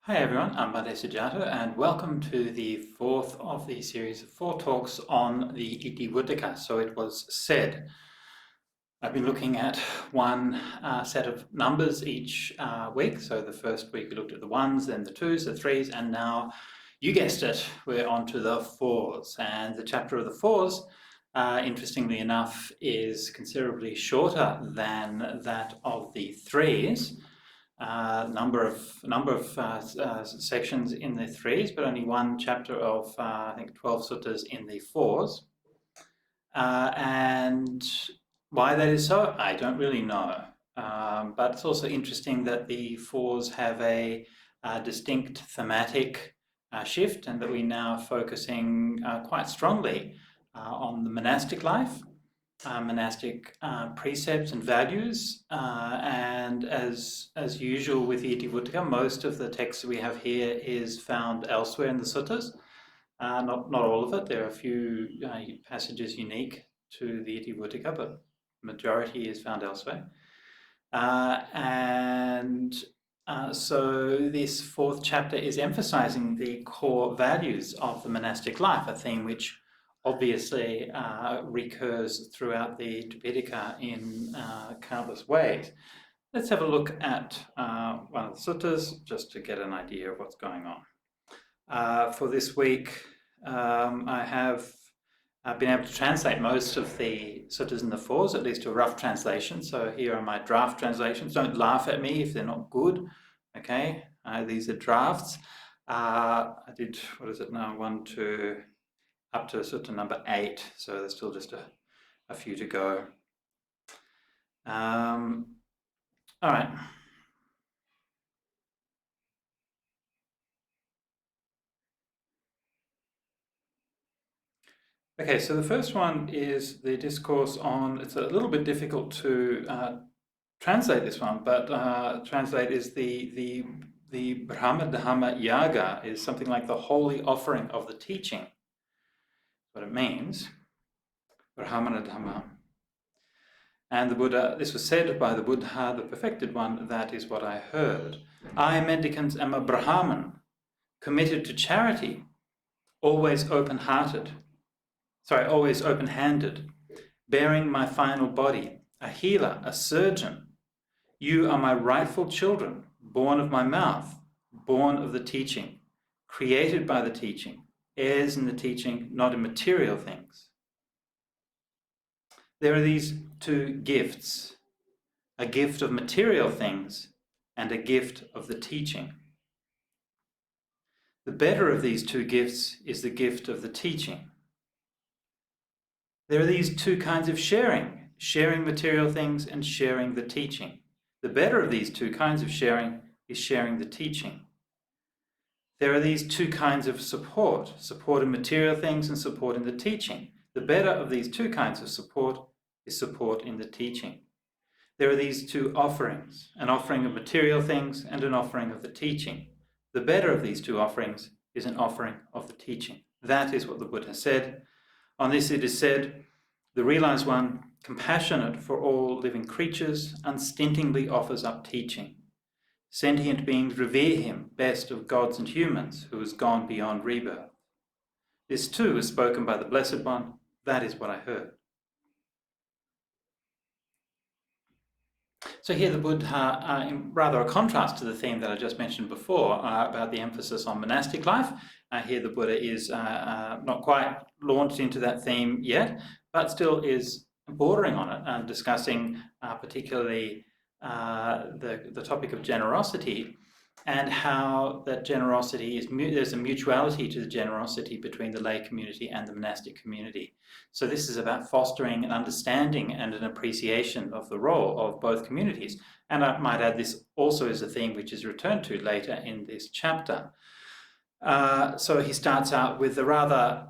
Hi everyone, I'm Bhante Sujato and welcome to the fourth of the series of 4 talks on the Itivuttaka. So it was said. I've been looking at one set of numbers each week. So the first week we looked at the 1s, then the 2s, the 3s, and now, you guessed it, we're on to the 4s. And the chapter of the 4s, interestingly enough, is considerably shorter than that of the 3s. Number of sections in the 3s, but only one chapter of, I think, 12 suttas in the 4s. And why that is so, I don't really know. But it's also interesting that the 4s have a distinct thematic shift, and that we're now focusing quite strongly on the monastic life, monastic precepts and values, and as usual with the Itivuttaka, most of the text we have here is found elsewhere in the suttas. Not all of it. There are a few passages unique to the Itivuttaka, but the majority is found elsewhere. So this 4th chapter is emphasizing the core values of the monastic life, a theme which obviously recurs throughout the Tipitaka in countless ways. Let's have a look at one of the suttas just to get an idea of what's going on. For this week, I've been able to translate most of the suttas in the 4s, at least a rough translation. So here are my draft translations. Don't laugh at me if they're not good, okay? These are drafts. I did, what is it now, 1, 2, up to sutta number 8, so there's still just a few to go. All right. Okay, so the first one is the discourse on, it's a little bit difficult to translate this one, but translate is the Brahma Dhamma Yaga is something like the holy offering of the teaching. What it means, Brahmana Dhamma. And the Buddha, this was said by the Buddha, the perfected one, that is what I heard. I, mendicant, am a Brahman, committed to charity, always open-handed, bearing my final body, a healer, a surgeon. You are my rightful children, born of my mouth, born of the teaching, created by the teaching, heirs in the teaching, not in material things. There are these 2 gifts, a gift of material things and a gift of the teaching. The better of these 2 gifts is the gift of the teaching. There are these 2 kinds of sharing material things and sharing the teaching. The better of these 2 kinds of sharing is sharing the teaching. There are these 2 kinds of support in material things and support in the teaching. The better of these 2 kinds of support is support in the teaching. There are these 2 offerings, an offering of material things and an offering of the teaching. The better of these 2 offerings is an offering of the teaching. That is what the Buddha said. On this it is said, the realized one, compassionate for all living creatures, unstintingly offers up teaching. Sentient beings revere him, best of gods and humans, who has gone beyond rebirth. This too is spoken by the Blessed One. That is what I heard. So here the Buddha, in rather a contrast to the theme that I just mentioned before about the emphasis on monastic life, here the Buddha is not quite launched into that theme yet, but still is bordering on it and discussing particularly the topic of generosity, and how that generosity is, there's a mutuality to the generosity between the lay community and the monastic community. So this is about fostering an understanding and an appreciation of the role of both communities. And I might add, this also is a theme which is returned to later in this chapter. So he starts out with a rather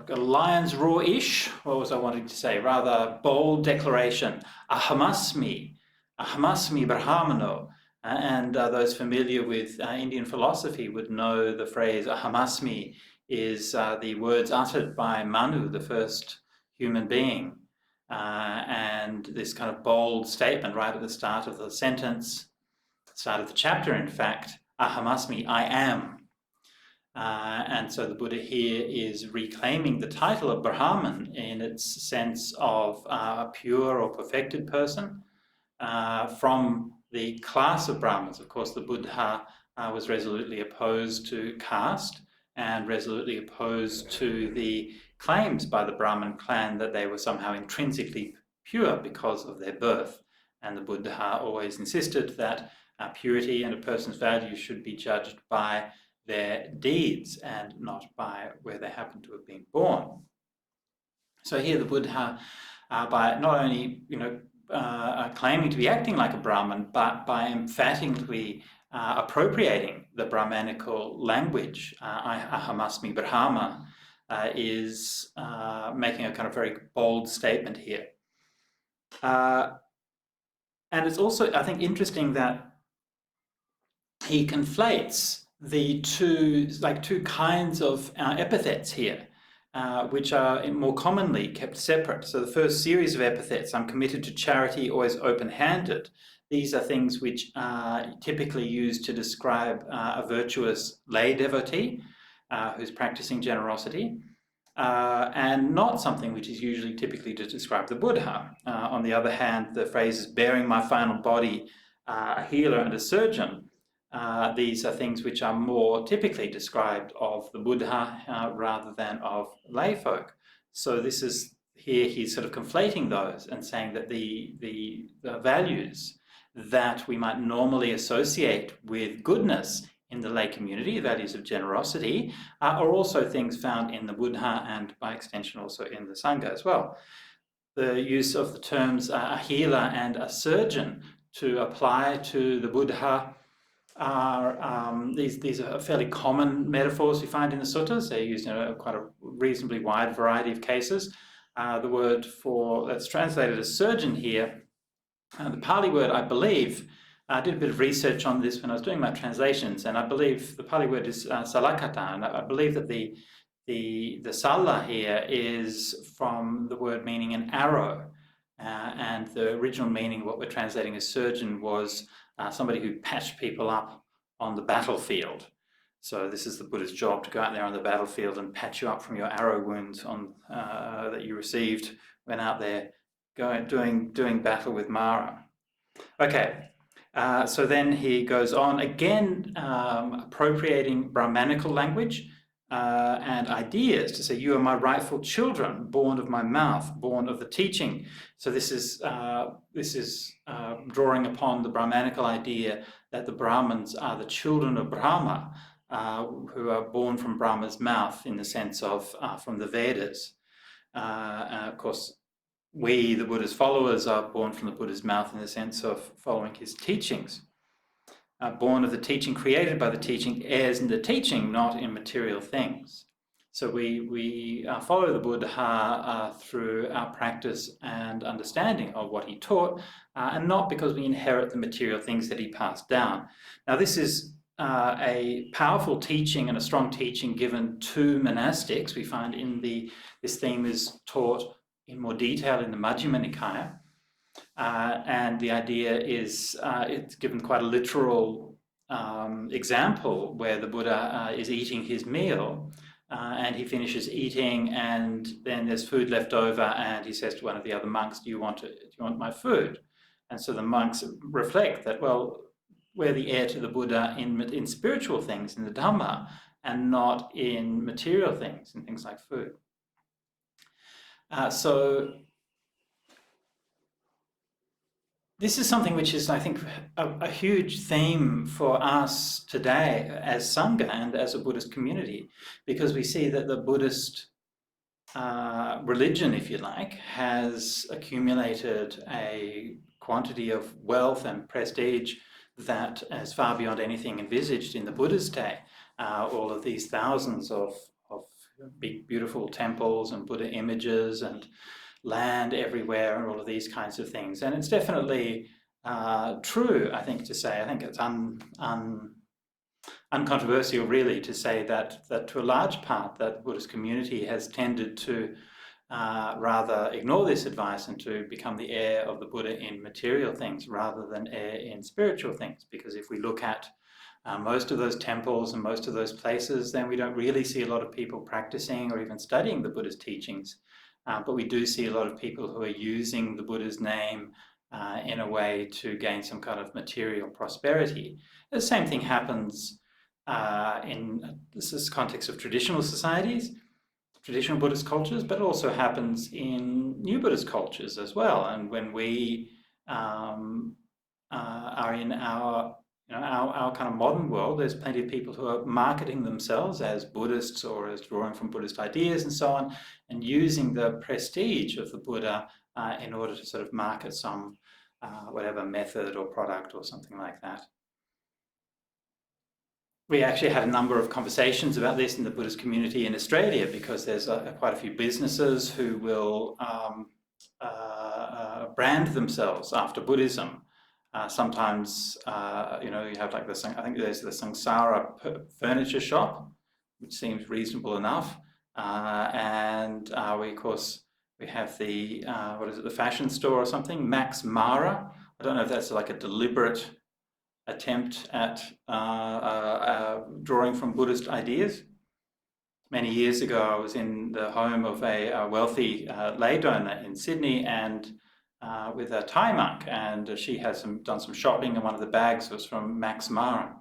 a lion's roar-ish, what was I wanting to say, rather bold declaration, ahamasmi brahmano. And those familiar with Indian philosophy would know the phrase ahamasmi is the words uttered by Manu, the first human being. And and this kind of bold statement right at the start of the sentence, start of the chapter, in fact, ahamasmi, I am. And so the Buddha here is reclaiming the title of Brahman in its sense of a pure or perfected person from the class of Brahmins. Of course, the Buddha was resolutely opposed to caste and resolutely opposed to the claims by the Brahmin clan that they were somehow intrinsically pure because of their birth. And the Buddha always insisted that purity and a person's value should be judged by their deeds and not by where they happen to have been born. So here the Buddha, by not only claiming to be acting like a Brahmin, but by emphatically appropriating the Brahmanical language, ahamasmi Brahma, is making a kind of very bold statement here. And it's also, I think, interesting that he conflates the two kinds of epithets here, which are more commonly kept separate. So the first series of epithets, I'm committed to charity, always open-handed. These are things which are typically used to describe a virtuous lay devotee who's practicing generosity, and not something which is usually typically to describe the Buddha. On the other hand, the phrases bearing my final body, a healer and a surgeon, these are things which are more typically described of the Buddha rather than of lay folk. So this is here he's sort of conflating those and saying that the values that we might normally associate with goodness in the lay community, values of generosity, are also things found in the Buddha and by extension also in the Sangha as well. The use of the terms a healer and a surgeon to apply to the Buddha are these are fairly common metaphors we find in the suttas. They're used in quite a reasonably wide variety of cases. The word that's translated as surgeon here, the Pali word, I believe, I did a bit of research on this when I was doing my translations, and I believe the Pali word is salakata, and I believe that the sala here is from the word meaning an arrow, and the original meaning, what we're translating as surgeon, was somebody who patched people up on the battlefield. So this is the Buddha's job, to go out there on the battlefield and patch you up from your arrow wounds that you received when out there doing battle with Mara. Okay, so then he goes on again, appropriating Brahmanical language and ideas to say, you are my rightful children, born of my mouth, born of the teaching. So this is drawing upon the Brahmanical idea that the Brahmins are the children of Brahma, who are born from Brahma's mouth in the sense of from the Vedas. And of course, we, the Buddha's followers, are born from the Buddha's mouth in the sense of following his teachings. Born of the teaching, created by the teaching, heirs in the teaching, not in material things. So we follow the Buddha through our practice and understanding of what he taught, and not because we inherit the material things that he passed down. Now this is a powerful teaching and a strong teaching given to monastics. We find this theme is taught in more detail in the Majjhima Nikaya. And the idea is, it's given quite a literal example where the Buddha is eating his meal and he finishes eating, and then there's food left over, and he says to one of the other monks, do you want my food? And so the monks reflect that, well, we're the heir to the Buddha in spiritual things, in the Dhamma, and not in material things, and things like food. So this is something which is, I think, a huge theme for us today as Sangha and as a Buddhist community, because we see that the Buddhist religion, if you like, has accumulated a quantity of wealth and prestige that is far beyond anything envisaged in the Buddha's day. All of these thousands of big, beautiful temples and Buddha images and land everywhere and all of these kinds of things. And it's definitely true, I think, to say, I think it's uncontroversial really to say that to a large part that Buddhist community has tended to rather ignore this advice and to become the heir of the Buddha in material things rather than heir in spiritual things. Because if we look at most of those temples and most of those places, then we don't really see a lot of people practicing or even studying the Buddha's teachings. But we do see a lot of people who are using the Buddha's name in a way to gain some kind of material prosperity. The same thing happens in this context of traditional societies, traditional Buddhist cultures, but it also happens in new Buddhist cultures as well. And when we are in our kind of modern world, there's plenty of people who are marketing themselves as Buddhists or as drawing from Buddhist ideas and so on, and using the prestige of the Buddha in order to sort of market some whatever method or product or something like that. We actually had a number of conversations about this in the Buddhist community in Australia, because there's quite a few businesses who will brand themselves after Buddhism. Sometimes, you have like I think there's the Samsara furniture shop, which seems reasonable enough. And we, of course, we have the, the fashion store or something, Max Mara. I don't know if that's like a deliberate attempt at drawing from Buddhist ideas. Many years ago, I was in the home of a wealthy lay donor in Sydney, and with a Thai monk, and she had done some shopping, and one of the bags was from Max Mara.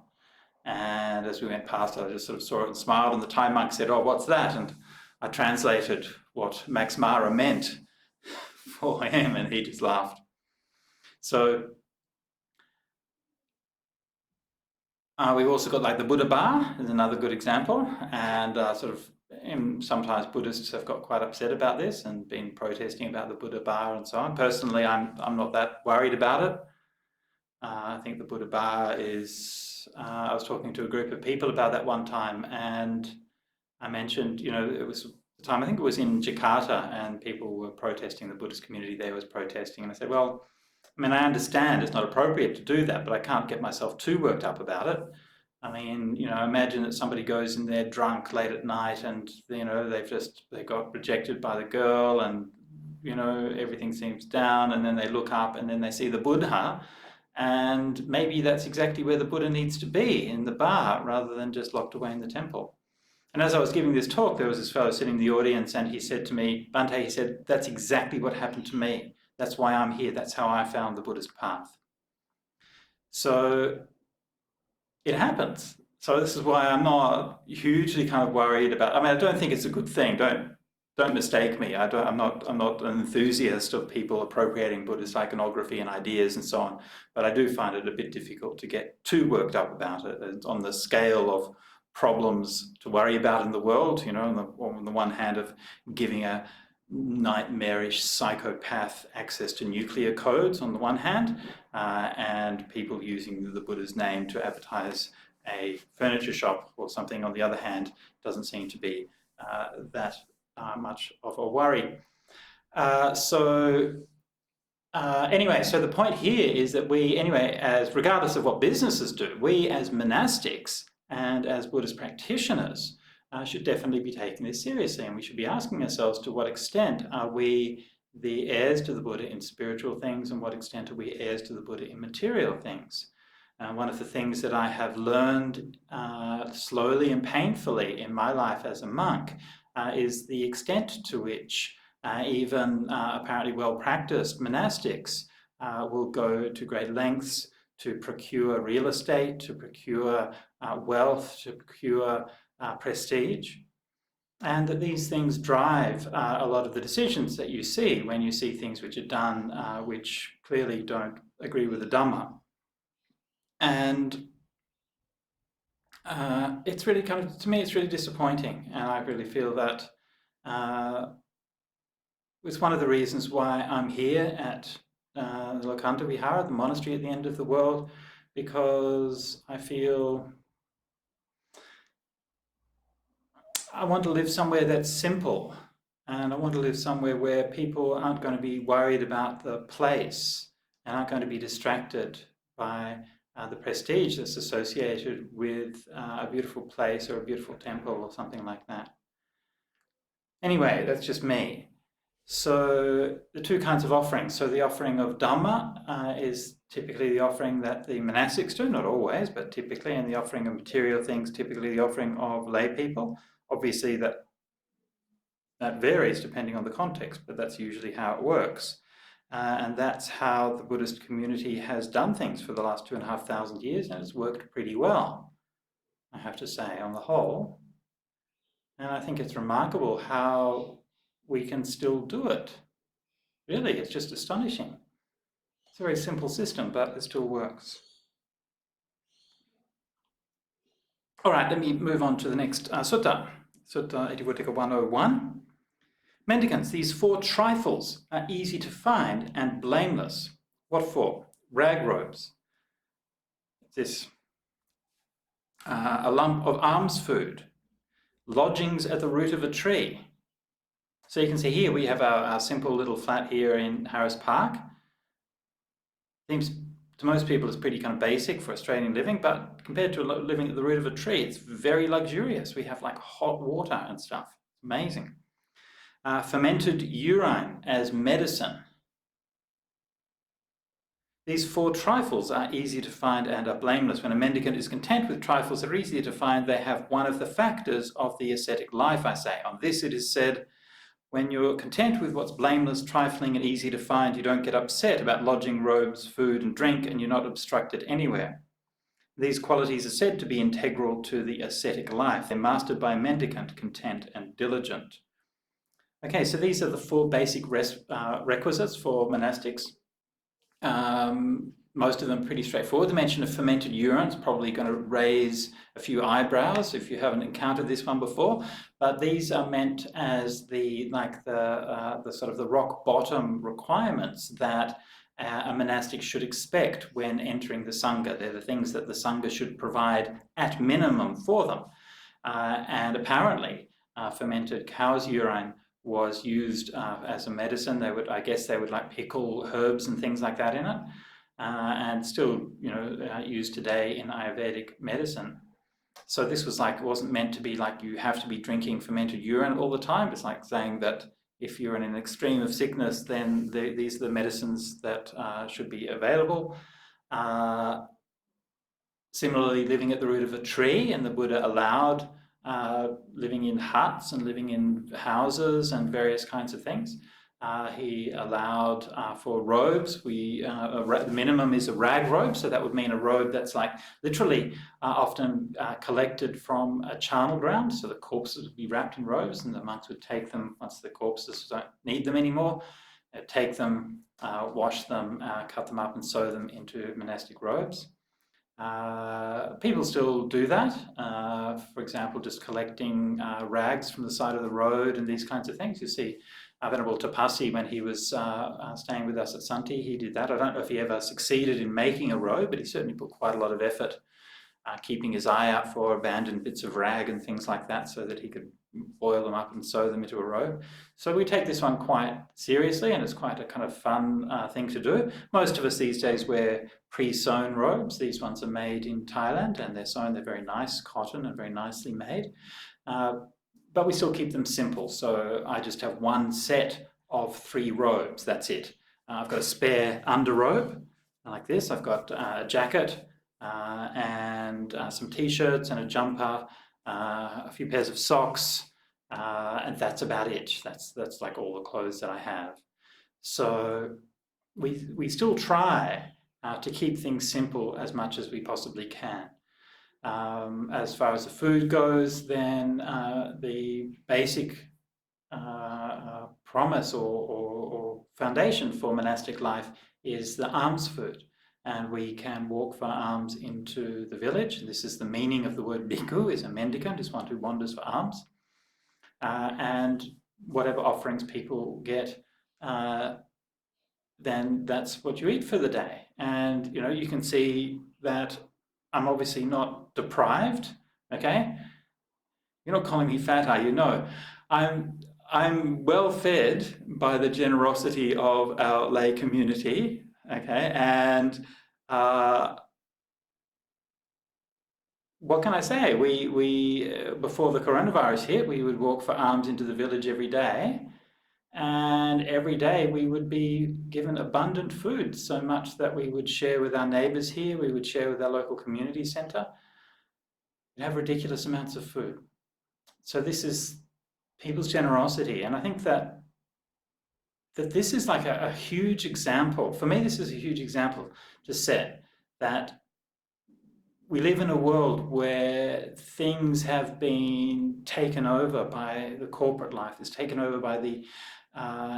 And as we went past, I just sort of saw it and smiled, and the Thai monk said, "Oh, what's that?" And I translated what Max Mara meant for him, and he just laughed. So we've also got like the Buddha Bar is another good example, and sometimes Buddhists have got quite upset about this and been protesting about the Buddha Bar and so on. Personally, I'm not that worried about it. I think the Buddha Bar is. I was talking to a group of people about that one time, and I mentioned, it was the time, I think it was in Jakarta, and people were protesting. The Buddhist community there was protesting, and I said, well, I mean, I understand it's not appropriate to do that, but I can't get myself too worked up about it. I mean, imagine that somebody goes in there drunk late at night, and they got rejected by the girl, and everything seems down, and then they look up and then they see the Buddha, and maybe that's exactly where the Buddha needs to be, in the bar, rather than just locked away in the temple. And as I was giving this talk, there was this fellow sitting in the audience, and he said to me, "Bhante," he said, "that's exactly what happened to me. That's why I'm here. That's how I found the Buddhist path." So it happens. So this is why I'm not hugely kind of worried about. I mean, I don't think it's a good thing. Don't mistake me. I'm not an enthusiast of people appropriating Buddhist iconography and ideas and so on. But I do find it a bit difficult to get too worked up about it. It's on the scale of problems to worry about in the world, on the one hand of giving a nightmarish psychopath access to nuclear codes on the one hand, and people using the Buddha's name to advertise a furniture shop or something on the other hand, doesn't seem to be that much of a worry. Anyway, so the point here is that we, as regardless of what businesses do, we as monastics and as Buddhist practitioners should definitely be taking this seriously, and we should be asking ourselves, to what extent are we the heirs to the Buddha in spiritual things, and what extent are we heirs to the Buddha in material things? One of the things that I have learned slowly and painfully in my life as a monk is the extent to which even apparently well-practiced monastics will go to great lengths to procure real estate, to procure wealth, to procure prestige, and that these things drive a lot of the decisions that you see when you see things which are done which clearly don't agree with the Dhamma. And it's really to me, it's really disappointing, and I really feel that it's one of the reasons why I'm here at the Lokanta Vihara, the monastery at the end of the world, because I feel I want to live somewhere that's simple, and I want to live somewhere where people aren't going to be worried about the place and aren't going to be distracted by the prestige that's associated with a beautiful place or a beautiful temple or something like that. Anyway, that's just me. So the two kinds of offerings. So the offering of Dhamma is typically the offering that the monastics do, not always, but typically, and the offering of material things, typically the offering of lay people. Obviously that varies depending on the context, but that's usually how it works. And that's how the Buddhist community has done things for the last 2,500 years, and it's worked pretty well, I have to say, on the whole. And I think it's remarkable how we can still do it. Really, it's just astonishing. It's a very simple system, but it still works. All right, let me move on to the next sutta. Sutta Itivuttaka 101. Mendicants, these four trifles are easy to find and blameless. What for? Rag robes. This a lump of alms food, lodgings at the root of a tree. So you can see here we have our simple little flat here in Harris Park. Seems to most people it's pretty kind of basic for Australian living, but compared to living at the root of a tree, it's very luxurious. We have like hot water and stuff. It's amazing. Fermented urine as medicine. These four trifles are easy to find and are blameless. When a mendicant is content with trifles that are easier to find, they have one of the factors of the ascetic life, I say. On this it is said, when you're content with what's blameless, trifling, and easy to find, you don't get upset about lodging, robes, food, and drink, and you're not obstructed anywhere. These qualities are said to be integral to the ascetic life. They're mastered by a mendicant, content and diligent. Okay, so these are the four basic requisites for monastics. Most of them pretty straightforward. The mention of fermented urine is probably going to raise a few eyebrows if you haven't encountered this one before, but these are meant as the sort of the rock bottom requirements that a monastic should expect when entering the Sangha. They're the things that the Sangha should provide at minimum for them. And apparently fermented cow's urine was used as a medicine. I guess they would like pickle herbs and things like that in it, and still, used today in Ayurvedic medicine. So this was like, it wasn't meant to be like you have to be drinking fermented urine all the time. It's like saying that if you're in an extreme of sickness, then these are the medicines that should be available. Similarly, living at the root of a tree, and the Buddha allowed living in huts and living in houses and various kinds of things. He allowed for robes. The minimum is a rag robe, so that would mean a robe that's like literally often collected from a charnel ground. So the corpses would be wrapped in robes, and the monks would take them once the corpses don't need them anymore. Take them, wash them, cut them up, and sew them into monastic robes. People still do that, for example, just collecting rags from the side of the road and these kinds of things. You see Venerable Tapasi, when he was staying with us at Santi, he did that. I don't know if he ever succeeded in making a robe, but he certainly put quite a lot of effort keeping his eye out for abandoned bits of rag and things like that so that he could boil them up and sew them into a robe. So we take this one quite seriously, and it's quite a kind of fun thing to do. Most of us these days wear pre-sewn robes. These ones are made in Thailand and they're sewn. They're very nice cotton and very nicely made. But we still keep them simple. So I just have one set of 3 robes. That's it. I've got a spare underrobe like this. I've got a jacket and some t-shirts and a jumper, a few pairs of socks, and that's about it. That's like all the clothes that I have. So we still try to keep things simple as much as we possibly can. As far as the food goes, then the basic promise or foundation for monastic life is the alms food. And we can walk for alms into the village. This is the meaning of the word bhikkhu, is a mendicant, is one who wanders for alms. And whatever offerings people get, then that's what you eat for the day. And you can see that I'm obviously not deprived, okay? You're not calling me fat, are you? No. I'm well fed by the generosity of our lay community, okay? And what can I say? We before the coronavirus hit, we would walk for alms into the village every day. And every day we would be given abundant food, so much that we would share with our neighbours here, we would share with our local community centre. We'd have ridiculous amounts of food. So this is people's generosity. And I think that this is like a huge example. For me, this is a huge example to set that we live in a world where things have been taken over by the corporate life. It's taken over by the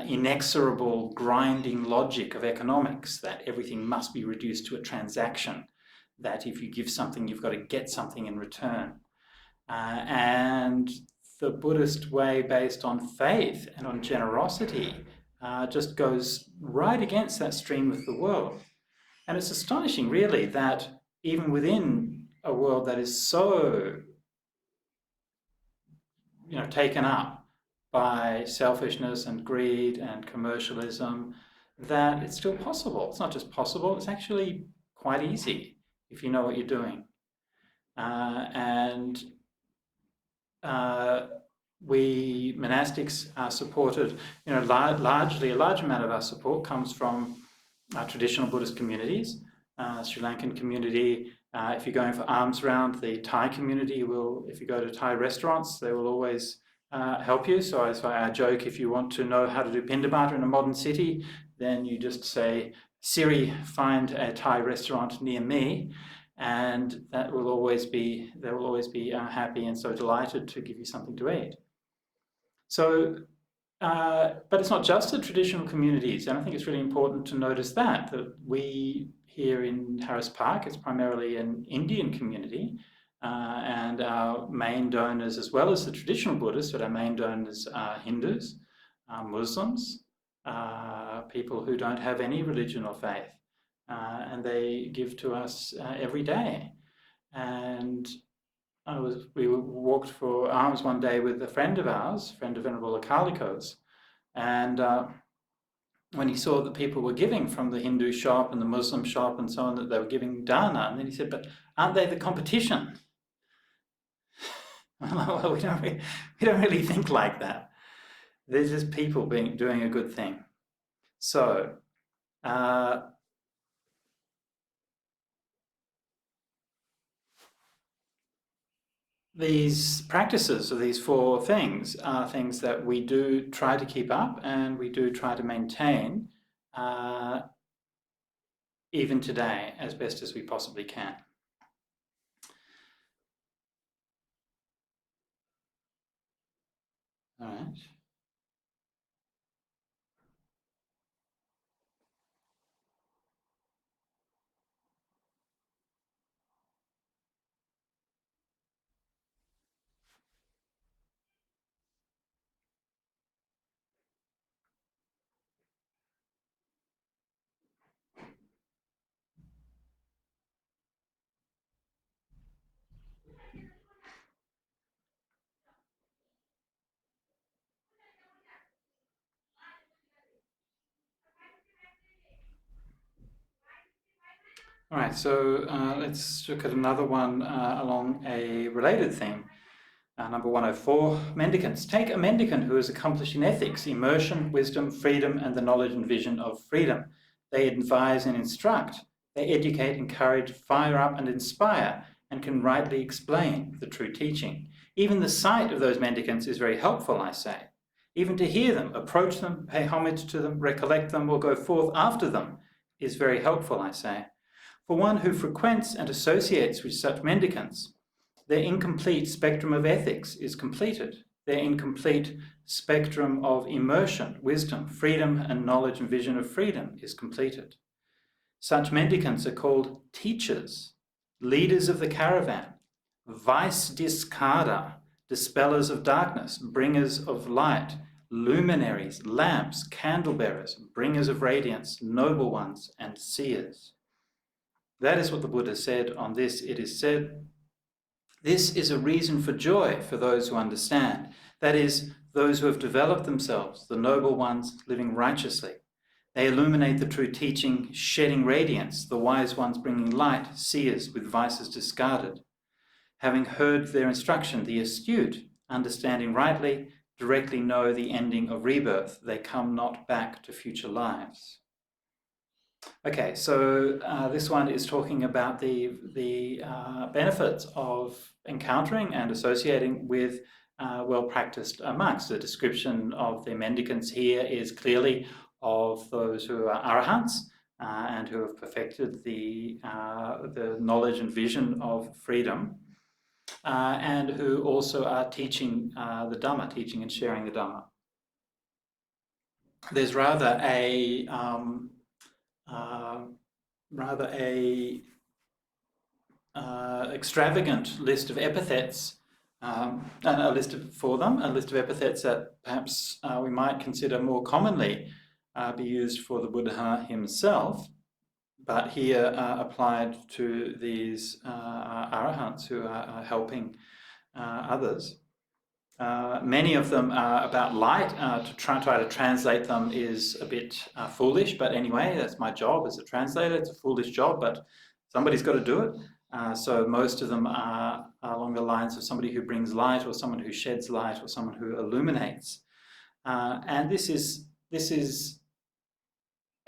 inexorable grinding logic of economics, that everything must be reduced to a transaction, that if you give something, you've got to get something in return. And the Buddhist way, based on faith and on generosity, just goes right against that stream of the world. And it's astonishing, really, that even within a world that is so, taken up by selfishness and greed and commercialism, that it's still possible. It's not just possible, it's actually quite easy if you know what you're doing. We monastics are supported, largely a large amount of our support comes from traditional Buddhist communities, Sri Lankan community. If you're going for alms round, the Thai community will, if you go to Thai restaurants, they will always help you. So I joke, if you want to know how to do Pindabata in a modern city, then you just say, Siri, find a Thai restaurant near me, and they will always be happy and so delighted to give you something to eat. So, but it's not just the traditional communities, and I think it's really important to notice that we here in Harris Park, it's primarily an Indian community, and our main donors, as well as the traditional Buddhists, but our main donors are Hindus, Muslims, people who don't have any religion or faith, and they give to us every day. And we walked for alms one day with a friend of ours, friend of Venerable Akalikos, and when he saw that people were giving from the Hindu shop and the Muslim shop and so on, that they were giving dana, and then he said, but aren't they the competition? Well, we don't really think like that. They're just people doing a good thing. So, these practices, or these four things, are things that we do try to keep up and we do try to maintain even today as best as we possibly can. All right. All right, so let's look at another one along a related theme. Number 104, mendicants. Take a mendicant who is accomplished in ethics, immersion, wisdom, freedom, and the knowledge and vision of freedom. They advise and instruct. They educate, encourage, fire up, and inspire, and can rightly explain the true teaching. Even the sight of those mendicants is very helpful, I say. Even to hear them, approach them, pay homage to them, recollect them, or go forth after them is very helpful, I say. For one who frequents and associates with such mendicants, their incomplete spectrum of ethics is completed. Their incomplete spectrum of immersion, wisdom, freedom, and knowledge and vision of freedom is completed. Such mendicants are called teachers, leaders of the caravan, vice discarder, dispellers of darkness, bringers of light, luminaries, lamps, candle bearers, bringers of radiance, noble ones, and seers. That is what the Buddha said on this. It is said, this is a reason for joy for those who understand. That is, those who have developed themselves, the noble ones living righteously. They illuminate the true teaching, shedding radiance, the wise ones bringing light, seers with vices discarded. Having heard their instruction, the astute, understanding rightly, directly know the ending of rebirth. They come not back to future lives. Okay, so this one is talking about the benefits of encountering and associating with well-practiced monks. The description of the mendicants here is clearly of those who are arahants and who have perfected the knowledge and vision of freedom, and who also are teaching the Dhamma, teaching and sharing the Dhamma. There's rather a extravagant list of epithets, and a list of epithets that perhaps we might consider more commonly be used for the Buddha himself, but here applied to these arahants who are helping others. Many of them are about light. To try to translate them is a bit foolish, but anyway, that's my job as a translator. It's a foolish job, but somebody's got to do it. So most of them are along the lines of somebody who brings light, or someone who sheds light, or someone who illuminates. And this is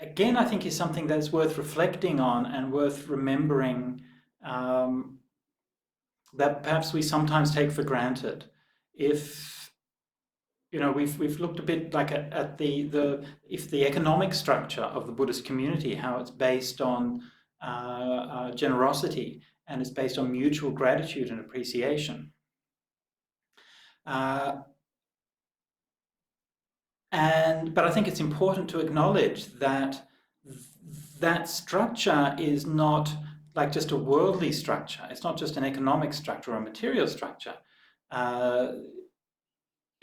again, I think, is something that's worth reflecting on and worth remembering, that perhaps we sometimes take for granted. If we've looked a bit like at the economic structure of the Buddhist community, how it's based on generosity, and it's based on mutual gratitude and appreciation. But I think it's important to acknowledge that that structure is not like just a worldly structure. It's not just an economic structure or a material structure.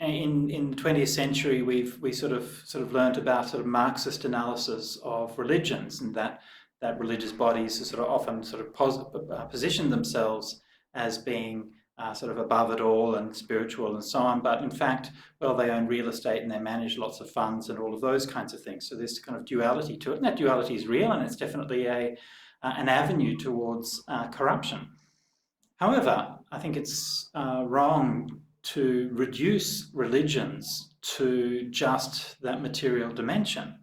In the 20th century, we sort of learned about sort of Marxist analysis of religions, and that religious bodies are sort of often sort of position themselves as being sort of above it all and spiritual and so on. But in fact, well, they own real estate and they manage lots of funds and all of those kinds of things. So there's kind of duality to it, and that duality is real, and it's definitely an avenue towards corruption. However, I think it's wrong to reduce religions to just that material dimension.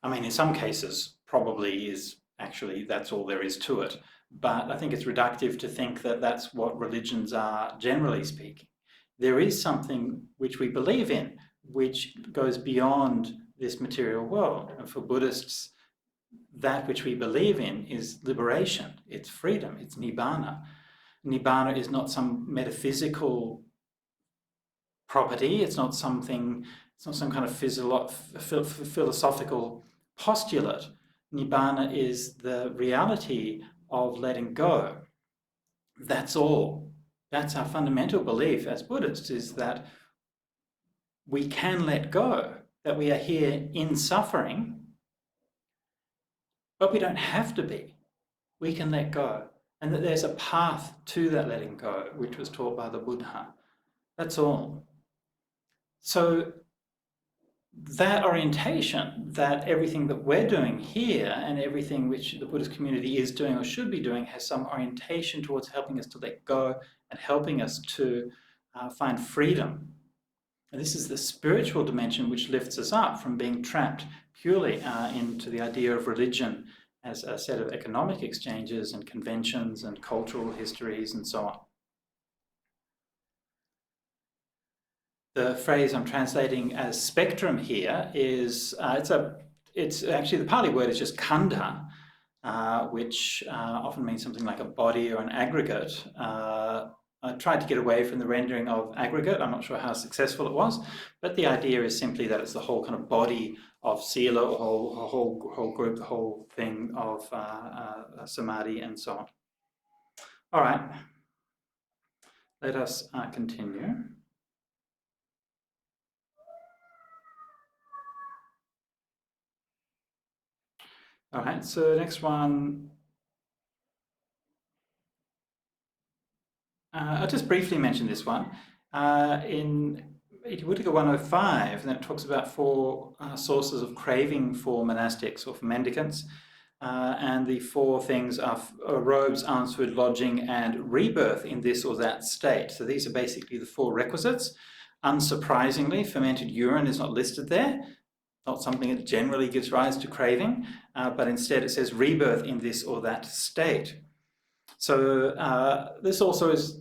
I mean, in some cases, probably is actually that's all there is to it. But I think it's reductive to think that that's what religions are, generally speaking. There is something which we believe in, which goes beyond this material world. And for Buddhists, that which we believe in is liberation, it's freedom, it's nibbana. Nibbana is not some metaphysical property, it's not some kind of philosophical postulate. Nibbana is the reality of letting go. That's all. That's our fundamental belief as Buddhists, is that we can let go, that we are here in suffering, but we don't have to be. We can let go, and that there's a path to that letting go, which was taught by the Buddha. That's all. So that orientation, that everything that we're doing here and everything which the Buddhist community is doing or should be doing has some orientation towards helping us to let go and helping us to find freedom. And this is the spiritual dimension which lifts us up from being trapped purely into the idea of religion as a set of economic exchanges and conventions and cultural histories and so on. The phrase I'm translating as spectrum here is, it's actually, the Pali word is just khandha, which often means something like a body or an aggregate. I tried to get away from the rendering of aggregate. I'm not sure how successful it was, but the idea is simply that it's the whole kind of body of sila, or whole group, the whole thing of samadhi and so on. All right, let us continue. All right, so next one, I'll just briefly mention this one. In Itivuttaka 105, and then it talks about 4 sources of craving for monastics or for mendicants. And the 4 things are robes, alms, food, lodging, and rebirth in this or that state. So these are basically the 4 requisites. Unsurprisingly, fermented urine is not listed there, not something that generally gives rise to craving, but instead it says rebirth in this or that state. So this also is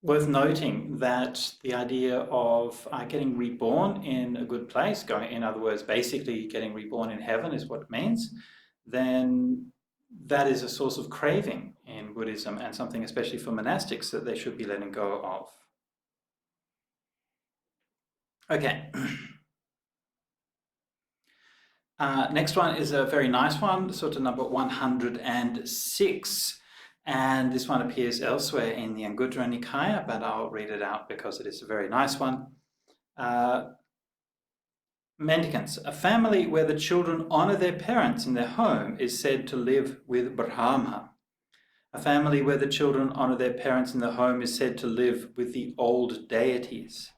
worth noting, that the idea of getting reborn in a good place, in other words, basically getting reborn in heaven is what it means, then that is a source of craving in Buddhism, and something especially for monastics that they should be letting go of. Okay. Next one is a very nice one, sutta number 106. And this one appears elsewhere in the Anguttara Nikaya, but I'll read it out because it is a very nice one. Mendicants, a family where the children honour their parents in their home is said to live with Brahma. A family where the children honour their parents in the home is said to live with the old deities.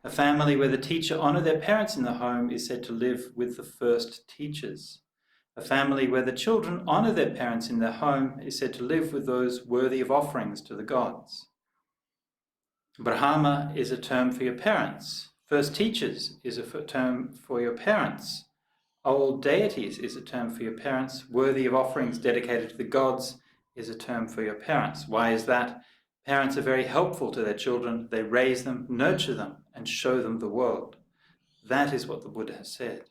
A family where the teacher honour their parents in the home is said to live with the first teachers. A family where the children honour their parents in their home is said to live with those worthy of offerings to the gods. Brahma is a term for your parents. First teachers is a term for your parents. Old deities is a term for your parents. Worthy of offerings dedicated to the gods is a term for your parents. Why is that? Parents are very helpful to their children. They raise them, nurture them, and show them the world. That is what the Buddha has said.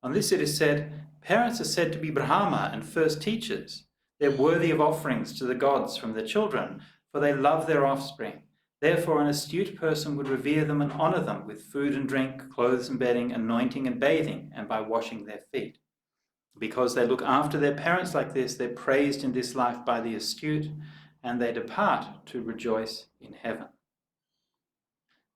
On this it is said, parents are said to be Brahma and first teachers. They're worthy of offerings to the gods from their children, for they love their offspring. Therefore, an astute person would revere them and honour them with food and drink, clothes and bedding, anointing and bathing, and by washing their feet. Because they look after their parents like this, they're praised in this life by the astute, and they depart to rejoice in heaven.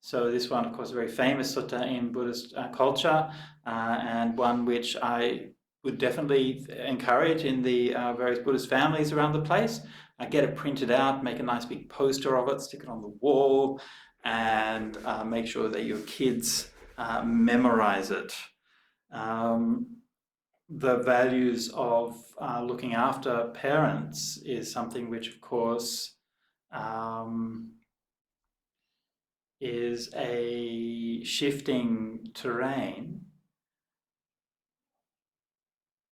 So this one, of course, a very famous sutta in Buddhist culture, and one which I would definitely encourage in the various Buddhist families around the place. Get it printed out, make a nice big poster of it, stick it on the wall, and make sure that your kids memorize it. The values of looking after parents is something which, of course, is a shifting terrain.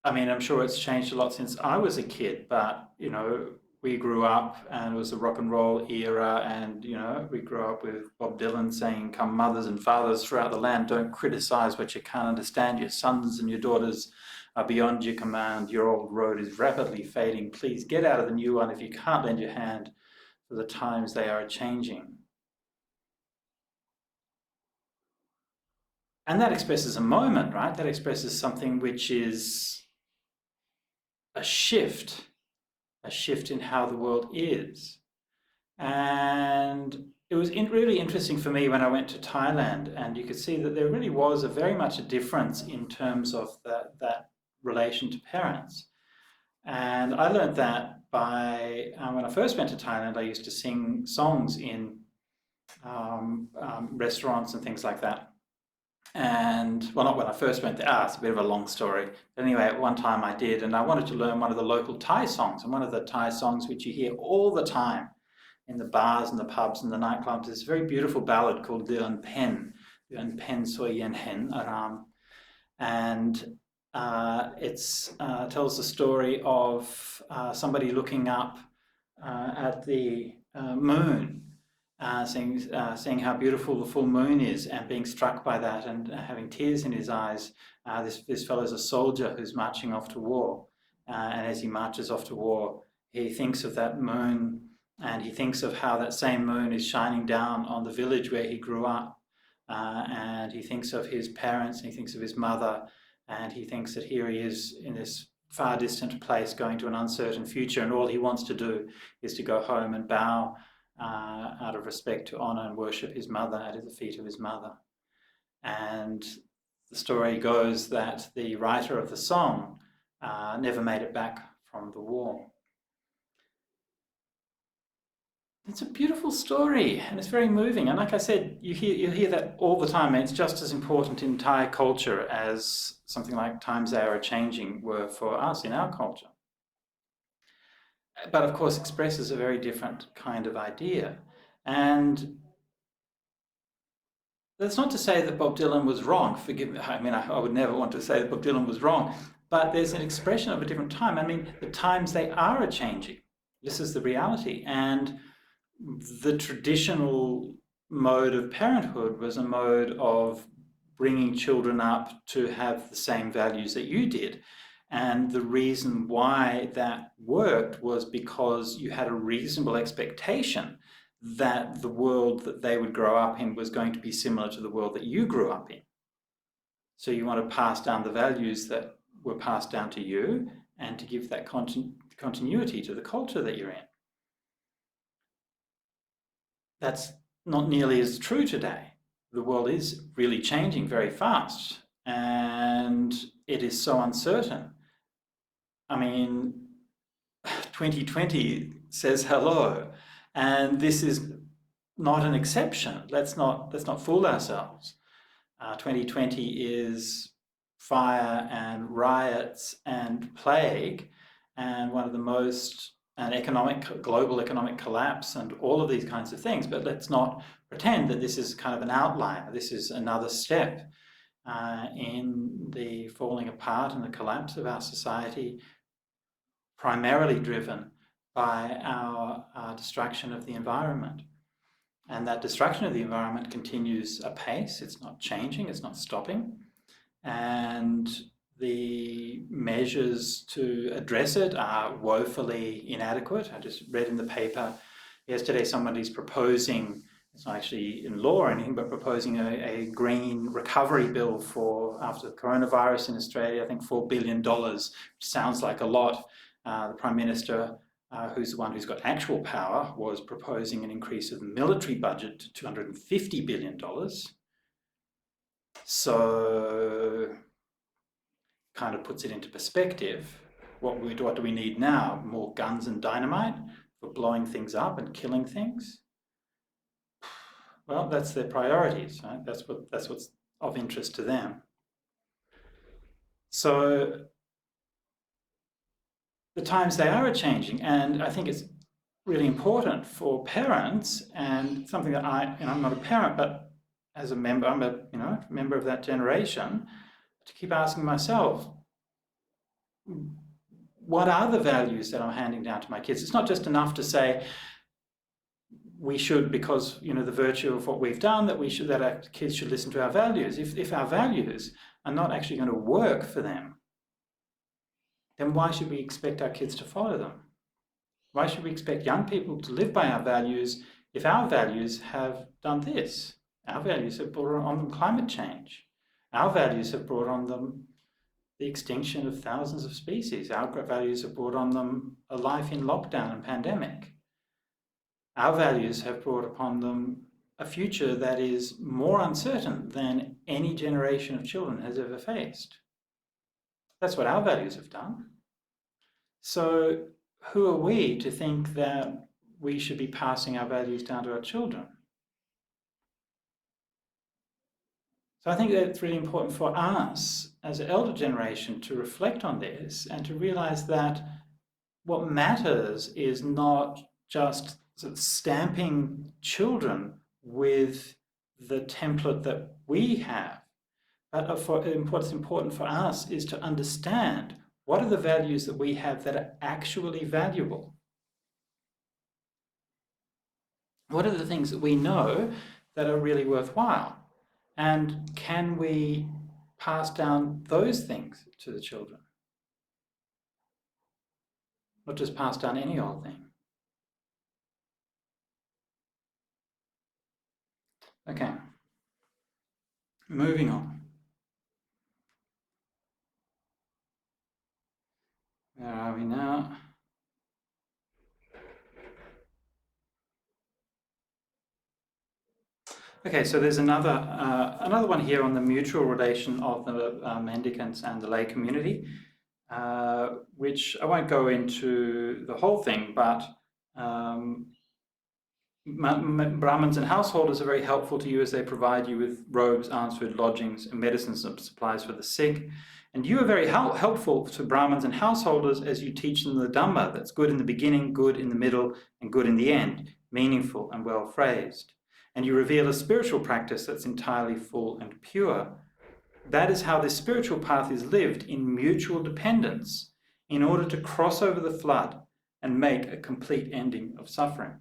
I mean, I'm sure it's changed a lot since I was a kid, but, you know, we grew up and it was the rock and roll era, and, you know, we grew up with Bob Dylan saying, come mothers and fathers throughout the land, don't criticize what you can't understand. Your sons and your daughters are beyond your command. Your old road is rapidly fading. Please get out of the new one if you can't lend your hand, for the times they are changing. And that expresses a moment, right? That expresses something which is a shift in how the world is. And it was really interesting for me when I went to Thailand, and you could see that there really was very much a difference in terms of that relation to parents. And I learned that by, when I first went to Thailand, I used to sing songs in restaurants and things like that. And, well, not when I first went there, it's a bit of a long story. But anyway, at one time I did, and I wanted to learn one of the local Thai songs. And one of the Thai songs which you hear all the time in the bars and the pubs and the nightclubs is a very beautiful ballad called Deon Pen, Deon Pen Soy Yen Hen Aram. And it tells the story of somebody looking up at the moon, seeing how beautiful the full moon is, and being struck by that and having tears in his eyes. This fellow's a soldier who's marching off to war, and as he marches off to war, he thinks of that moon, and he thinks of how that same moon is shining down on the village where he grew up, and he thinks of his parents, and he thinks of his mother, and he thinks that here he is in this far distant place going to an uncertain future, and all he wants to do is to go home and bow out of respect to honour and worship his mother at the feet of his mother. And the story goes that the writer of the song never made it back from the war. It's a beautiful story, and it's very moving. And like I said, you hear that all the time, and it's just as important in Thai culture as something like Times They Are Changing were for us in our culture. But of course expresses a very different kind of idea. And That's not to say that Bob Dylan was wrong. Forgive me. I mean, I would never want to say that Bob Dylan was wrong, but there's an expression of a different time. I mean, the times, they are changing. This is the reality. And the traditional mode of parenthood was a mode of bringing children up to have the same values that you did. And the reason why that worked was because you had a reasonable expectation that the world that they would grow up in was going to be similar to the world that you grew up in. So you want to pass down the values that were passed down to you and to give that continuity to the culture that you're in. That's not nearly as true today. The world is really changing very fast, and it is so uncertain. I mean, 2020 says hello, and this is not an exception. Let's not fool ourselves. 2020 is fire and riots and plague, and one of the most, and global economic collapse and all of these kinds of things. But let's not pretend that this is kind of an outlier. This is another step in the falling apart and the collapse of our society, primarily driven by our destruction of the environment. And that destruction of the environment continues apace. It's not changing, it's not stopping. And the measures to address it are woefully inadequate. I just read in the paper yesterday somebody's proposing, it's not actually in law or anything, but proposing a green recovery bill for after the coronavirus in Australia, I think $4 billion, which sounds like a lot. The Prime Minister, who's the one who's got actual power, was proposing an increase of the military budget to $250 billion. So kind of puts it into perspective. What do we need now? More guns and dynamite for blowing things up and killing things? Well, that's their priorities, right? That's what's of interest to them. So the times, they are changing, and I think it's really important for parents, and something that I'm not a parent, but as a member, I'm a member of that generation, to keep asking myself, what are the values that I'm handing down to my kids? It's not just enough to say we should, because the virtue of what we've done, that our kids should listen to our values. If our values are not actually going to work for them, then why should we expect our kids to follow them? Why should we expect young people to live by our values if our values have done this? Our values have brought on them climate change. Our values have brought on them the extinction of thousands of species. Our values have brought on them a life in lockdown and pandemic. Our values have brought upon them a future that is more uncertain than any generation of children has ever faced. That's what our values have done. So who are we to think that we should be passing our values down to our children? So I think that it's really important for us as an elder generation to reflect on this and to realize that what matters is not just sort of stamping children with the template that we have, but what's important for us is to understand what are the values that we have that are actually valuable. What are the things that we know that are really worthwhile? And can we pass down those things to the children? Not just pass down any old thing. Okay, moving on. Where are we now? Okay, so there's another one here on the mutual relation of the mendicants and the lay community, which I won't go into the whole thing, but Brahmins and householders are very helpful to you as they provide you with robes, alms, food, lodgings, and medicines and supplies for the sick. And you are very helpful to Brahmins and householders as you teach them the Dhamma that's good in the beginning, good in the middle, and good in the end, meaningful and well phrased. and you reveal a spiritual practice that's entirely full and pure. That is how this spiritual path is lived in mutual dependence in order to cross over the flood and make a complete ending of suffering.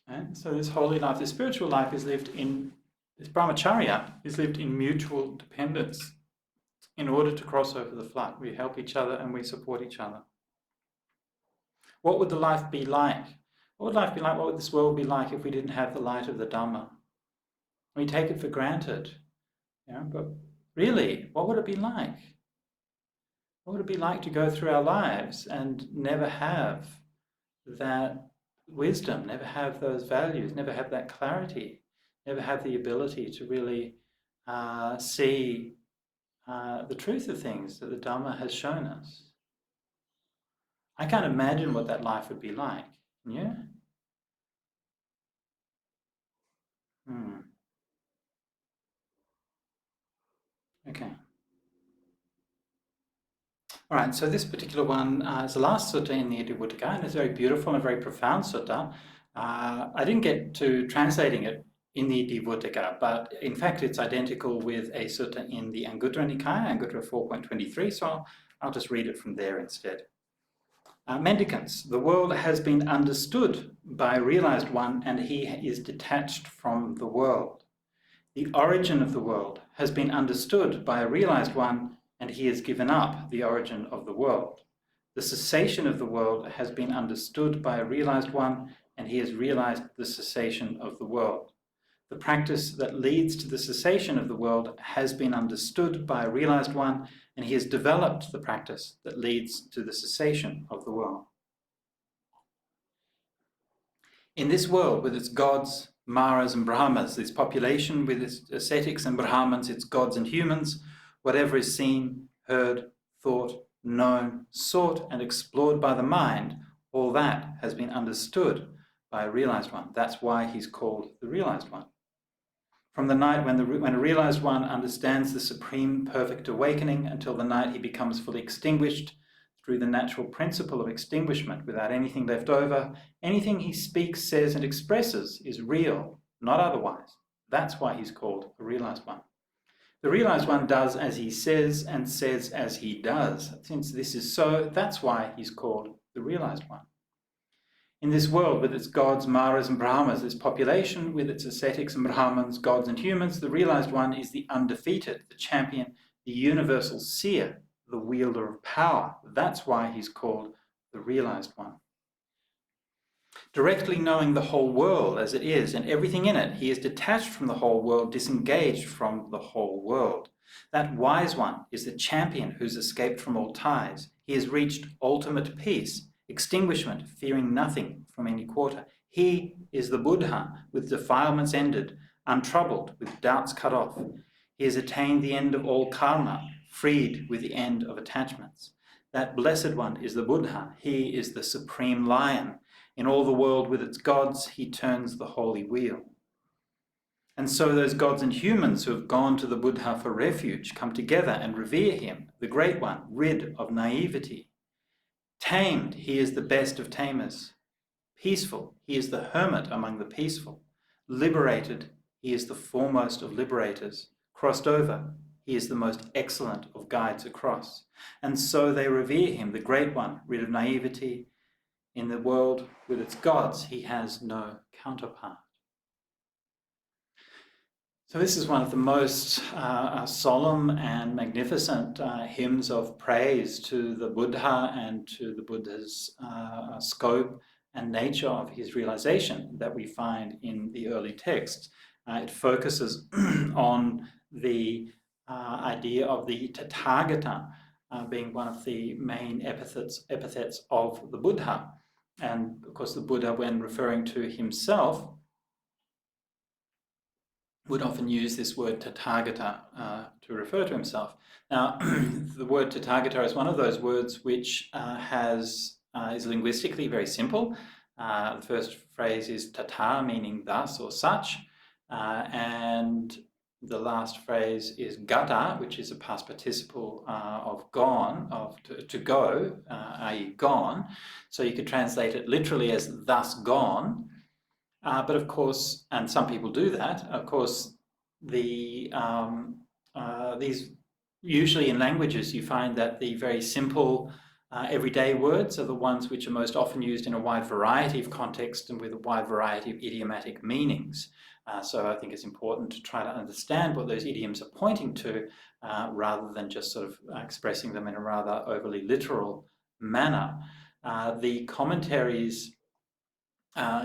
And so this holy life, this spiritual life is lived in, this brahmacharya is lived in mutual dependence in order to cross over the flood. We help each other and we support each other. What would the life be like? What would life be like? What would this world be like if we didn't have the light of the Dhamma? We take it for granted, but really, what would it be like? What would it be like to go through our lives and never have that wisdom, never have those values, never have that clarity, never have the ability to really see the truth of things that the Dhamma has shown us? I can't imagine what that life would be like. Yeah? Okay. All right, so this particular one is the last sutta in the Itivuttaka, and it's very beautiful and very profound sutta. I didn't get to translating it in the Itivuttaka, but in fact it's identical with a sutta in the Anguttara Nikaya, Anguttara 4.23, so I'll just read it from there instead. Mendicants, the world has been understood by a realized one, and he is detached from the world. The origin of the world has been understood by a realized one, and he has given up the origin of the world. The cessation of the world has been understood by a realized one, and he has realized the cessation of the world. The practice that leads to the cessation of the world has been understood by a realized one, and he has developed the practice that leads to the cessation of the world. In this world, with its gods, Maras and Brahmas, this population with its ascetics and Brahmins, its gods and humans, whatever is seen, heard, thought, known, sought and explored by the mind, all that has been understood by a realized one. That's why he's called the realized one. From the night when a realized one understands the supreme perfect awakening until the night he becomes fully extinguished, through the natural principle of extinguishment without anything left over, anything he speaks, says and expresses is real, not otherwise. That's why he's called the realized one. The realized one does as he says and says as he does. Since this is so, that's why he's called the realized one. In this world with its gods, Maras and Brahmas, this population with its ascetics and Brahmins, gods and humans, the realized one is the undefeated, the champion, the universal seer, the wielder of power. That's why he's called the realized one. Directly knowing the whole world as it is and everything in it, he is detached from the whole world, disengaged from the whole world. That wise one is the champion who's escaped from all ties. He has reached ultimate peace, extinguishment, fearing nothing from any quarter. He is the Buddha with defilements ended, untroubled, with doubts cut off. He has attained the end of all karma, freed with the end of attachments. That blessed one is the Buddha. He is the supreme lion. In all the world with its gods, he turns the holy wheel. And so those gods and humans who have gone to the Buddha for refuge come together and revere him, the great one, rid of naivety. Tamed, he is the best of tamers. Peaceful, he is the hermit among the peaceful. Liberated, he is the foremost of liberators. Crossed over, he is the most excellent of guides across. And so they revere him, the great one, rid of naivety. In the world with its gods, he has no counterpart. So this is one of the most solemn and magnificent hymns of praise to the Buddha and to the Buddha's scope and nature of his realization that we find in the early texts. It focuses on the idea of the Tathagata being one of the main epithets of the Buddha. And of course the Buddha, when referring to himself, would often use this word Tathagata to refer to himself. Now, the word Tathagata is one of those words which is linguistically very simple. The first phrase is Tata, meaning thus or such, and the last phrase is Gata, which is a past participle of gone, to go, i.e. gone. So you could translate it literally as thus gone. But of course, and some people do that, of course, these usually in languages you find that the very simple everyday words are the ones which are most often used in a wide variety of contexts and with a wide variety of idiomatic meanings. So I think it's important to try to understand what those idioms are pointing to rather than just sort of expressing them in a rather overly literal manner. The commentaries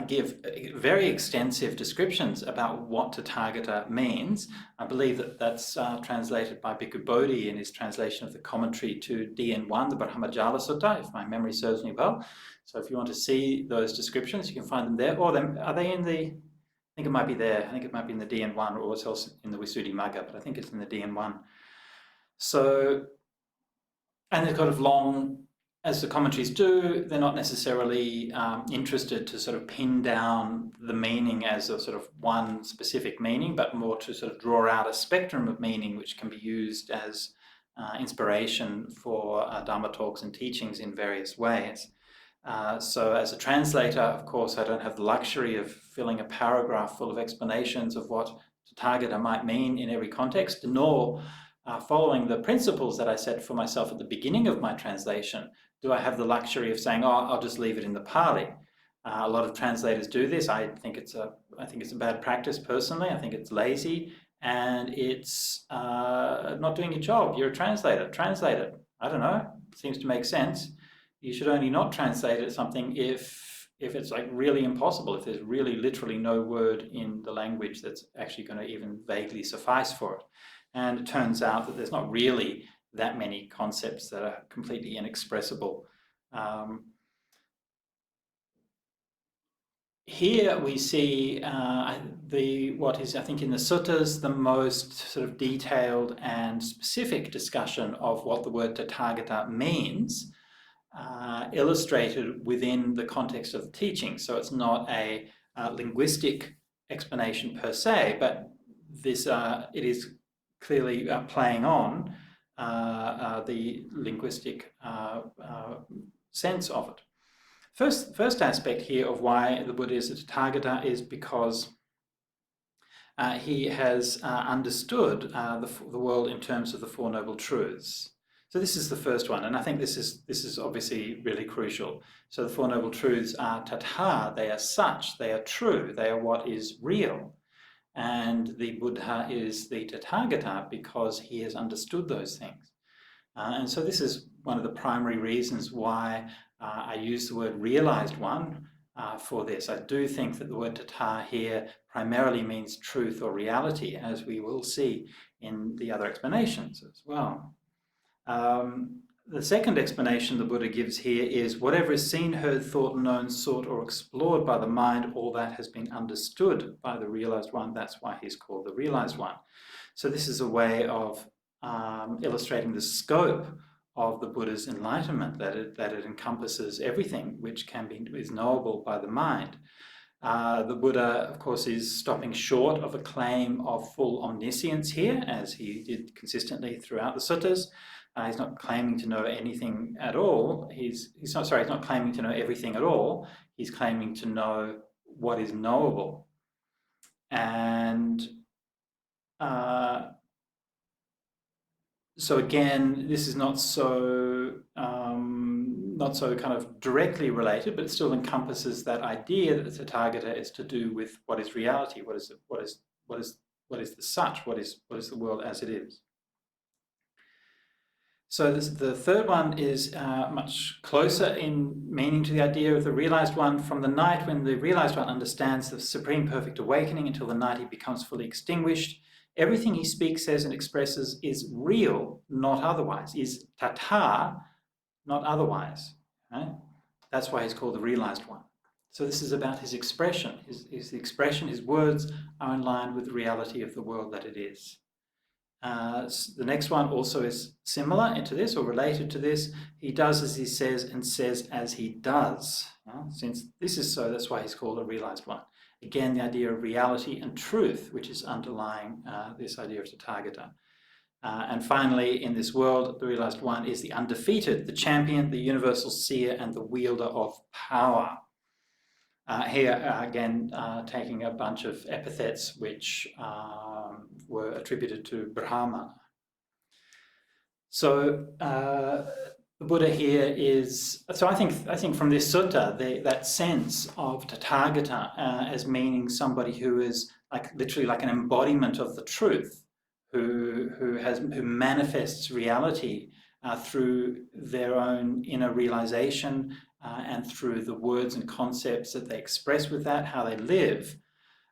give very extensive descriptions about what Tathagata means. I believe that that's translated by Bhikkhu Bodhi in his translation of the commentary to DN1, the Brahmajala Sutta, if my memory serves me well. So if you want to see those descriptions, you can find them there. Or are they in the, I think it might be there, I think it might be in the DN1 or it's also in the Visuddhimagga, but I think it's in the DN1. So, and they're kind of long, as the commentaries do, they're not necessarily interested to sort of pin down the meaning as a sort of one specific meaning, but more to sort of draw out a spectrum of meaning which can be used as inspiration for Dhamma talks and teachings in various ways. So as a translator, of course, I don't have the luxury of filling a paragraph full of explanations of what Tathagata might mean in every context, nor following the principles that I set for myself at the beginning of my translation, do I have the luxury of saying, "Oh, I'll just leave it in the Pali"? A lot of translators do this. I think it's a bad practice personally. I think it's lazy and it's not doing your job. You're a translator. Translate it. I don't know. It seems to make sense. You should only not translate something if it's like really impossible. If there's really literally no word in the language that's actually going to even vaguely suffice for it. And it turns out that there's not really that many concepts that are completely inexpressible. Here we see what is, I think, in the suttas, the most sort of detailed and specific discussion of what the word Tathagata means, illustrated within the context of the teaching. So it's not a linguistic explanation per se, but this it is clearly playing on the linguistic sense of it. First aspect here of why the Buddha is a Tathagata is because he has understood the world in terms of the Four Noble Truths. So this is the first one, and I think this is obviously really crucial. So the Four Noble Truths are tatha, they are such, they are true, they are what is real. And the Buddha is the Tathagata because he has understood those things. And so this is one of the primary reasons why I use the word realized one for this. I do think that the word tatha here primarily means truth or reality, as we will see in the other explanations as well. The second explanation the Buddha gives here is whatever is seen, heard, thought, known, sought, or explored by the mind, all that has been understood by the realized one. That's why he's called the realized one. So this is a way of illustrating the scope of the Buddha's enlightenment, that it encompasses everything which is knowable by the mind. The Buddha, of course, is stopping short of a claim of full omniscience here, as he did consistently throughout the suttas. He's not claiming to know anything at all. He's not claiming to know everything at all. He's claiming to know what is knowable. And so again, this is not so kind of directly related, but it still encompasses that idea that the Tathagata is to do with what is reality, what is the such, what is the world as it is. So the third one is much closer in meaning to the idea of the realized one. From the night when the realized one understands the supreme perfect awakening until the night he becomes fully extinguished, everything he speaks, says, and expresses is real, not otherwise, is tatha, not otherwise. Right? That's why he's called the realized one. So this is about his expression. His expression, his words are in line with the reality of the world that it is. The next one also is similar into this or related to this. He does as he says and says as he does. Since this is so, that's why he's called a realized one. Again, the idea of reality and truth, which is underlying this idea of Tathagata. And finally, in this world, the realized one is the undefeated, the champion, the universal seer, and the wielder of power. Here, again, taking a bunch of epithets which were attributed to Brahma. So the Buddha here is, so I think from this sutta, that sense of Tathagata as meaning somebody who is like literally like an embodiment of the truth, who manifests reality through their own inner realization and through the words and concepts that they express with that, how they live,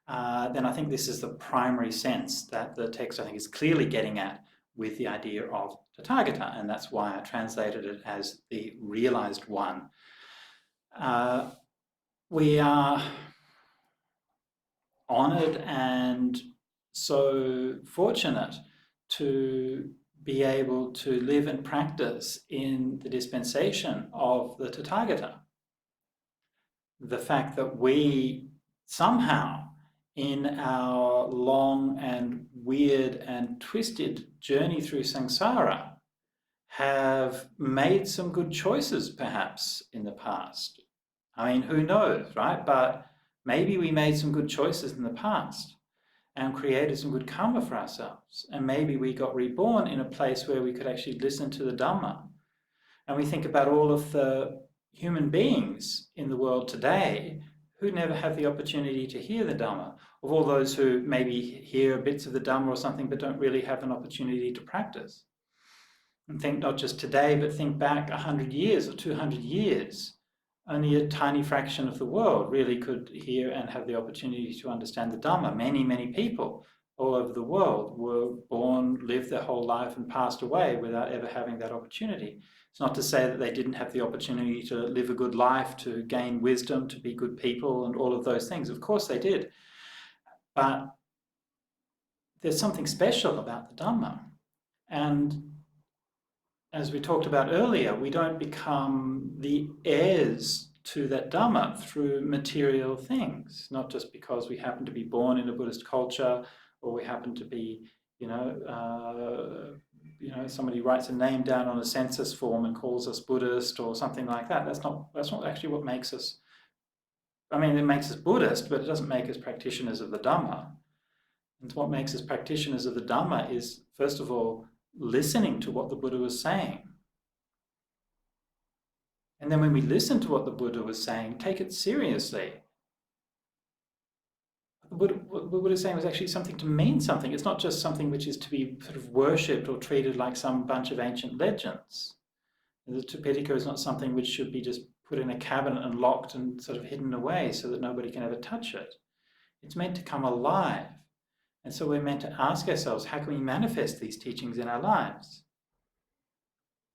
then I think this is the primary sense that the text, I think, is clearly getting at with the idea of Tathagata, and that's why I translated it as the realized one. We are honored and so fortunate to be able to live and practice in the dispensation of the Tathagata. The fact that we somehow, in our long and weird and twisted journey through samsara, have made some good choices perhaps in the past. I mean, who knows, right? But maybe we made some good choices in the past and created some good karma for ourselves. And maybe we got reborn in a place where we could actually listen to the Dhamma. And we think about all of the human beings in the world today who never have the opportunity to hear the Dhamma, of all those who maybe hear bits of the Dhamma or something but don't really have an opportunity to practice. And think not just today, but think back 100 years or 200 years. Only a tiny fraction of the world really could hear and have the opportunity to understand the Dhamma. Many, many people all over the world were born, lived their whole life and passed away without ever having that opportunity. It's not to say that they didn't have the opportunity to live a good life, to gain wisdom, to be good people and all of those things. Of course they did. But there's something special about the Dhamma. And as we talked about earlier, we don't become the heirs to that Dhamma through material things, not just because we happen to be born in a Buddhist culture or we happen to be, somebody writes a name down on a census form and calls us Buddhist or something like that. That's not actually what makes us, it makes us Buddhist, but it doesn't make us practitioners of the Dhamma. And what makes us practitioners of the Dhamma is, first of all, listening to what the Buddha was saying. And then when we listen to what the Buddha was saying, take it seriously. What the Buddha was saying was actually something to mean something. It's not just something which is to be sort of worshipped or treated like some bunch of ancient legends. The Tipitaka is not something which should be just put in a cabinet and locked and sort of hidden away so that nobody can ever touch it. It's meant to come alive. And so we're meant to ask ourselves, how can we manifest these teachings in our lives?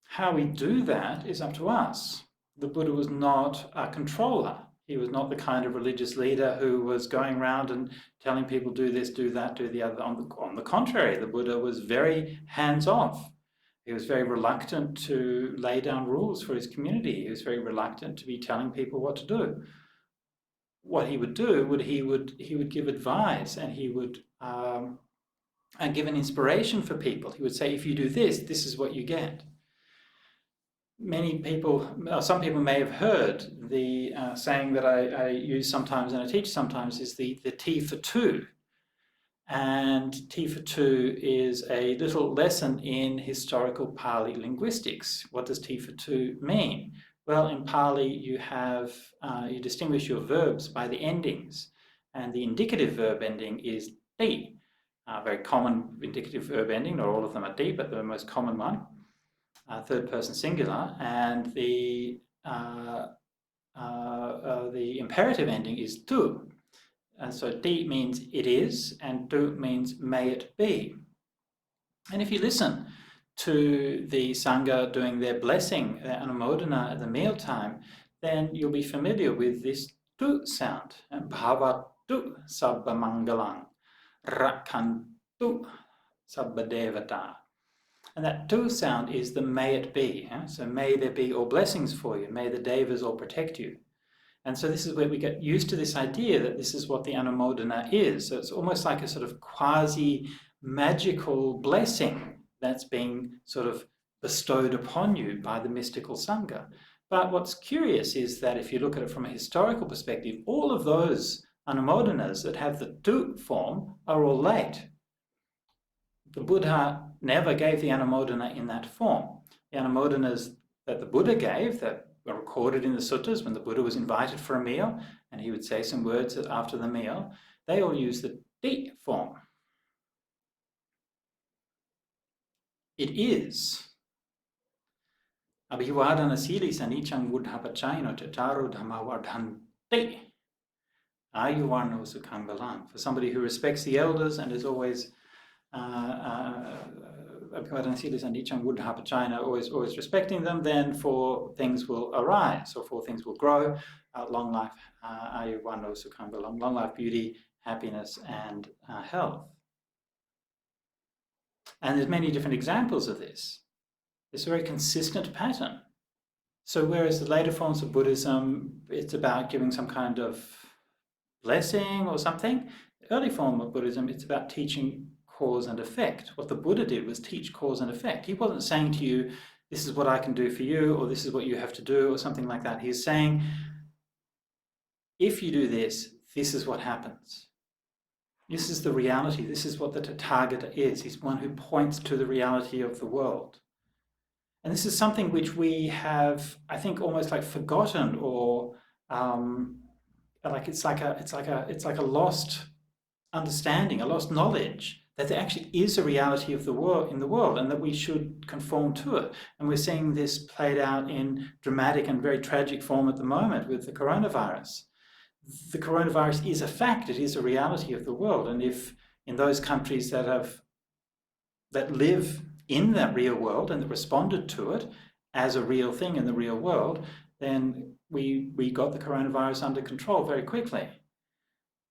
How we do that is up to us. The Buddha was not a controller. He was not the kind of religious leader who was going around and telling people, do this, do that, do the other. On the contrary, the Buddha was very hands-off. He was very reluctant to lay down rules for his community. He was very reluctant to be telling people what to do. What he would do, he would give advice, and he would give an inspiration for people. He would say, if you do this, this is what you get. Some people may have heard the saying that I use sometimes and I teach sometimes is the T for two. And T for two is a little lesson in historical Pali linguistics. What does T for two mean? Well, in Pali, you distinguish your verbs by the endings, and the indicative verb ending is ti. Very common indicative verb ending. Not all of them are ti, but the most common one. Third person singular, and the imperative ending is tu. And so ti means it is, and tu means may it be. And if you listen to the Sangha doing their blessing, their anumodana at the mealtime, then you'll be familiar with this tu sound. Bhavatu sabba mangalang, rakhantu sabba devata. And that tu sound is the may it be. So may there be all blessings for you. May the devas all protect you. And so this is where we get used to this idea that this is what the anumodana is. So it's almost like a sort of quasi-magical blessing that's being sort of bestowed upon you by the mystical Sangha. But what's curious is that if you look at it from a historical perspective, all of those anumodanas that have the tu form are all late. The Buddha never gave the anumodana in that form. The anumodanas that the Buddha gave, that were recorded in the suttas when the Buddha was invited for a meal and he would say some words after the meal, they all use the ti form. It is. Abhivadana sili sanichang buddhapachayano tataru dhammavardhanti. Ayuvarno sukhang balang. For somebody who respects the elders and is always always respecting them, then four things will arise, or four things will grow: long life, ayuvarno sukhang balang, long life, beauty, happiness, and health. And there's many different examples of this. It's a very consistent pattern. So whereas the later forms of Buddhism, it's about giving some kind of blessing or something, the early form of Buddhism, it's about teaching cause and effect. What the Buddha did was teach cause and effect. He wasn't saying to you, this is what I can do for you, or this is what you have to do, or something like that. He's saying, if you do this, this is what happens. This is the reality. This is what the Tathagata is. He's one who points to the reality of the world. And this is something which we have, I think, almost like forgotten, or it's like a lost understanding, a lost knowledge that there actually is a reality of the world in the world, and that we should conform to it. And we're seeing this played out in dramatic and very tragic form at the moment with the coronavirus. The coronavirus is a fact; it is a reality of the world. And if in those countries that live in that real world and that responded to it as a real thing in the real world, then we got the coronavirus under control very quickly,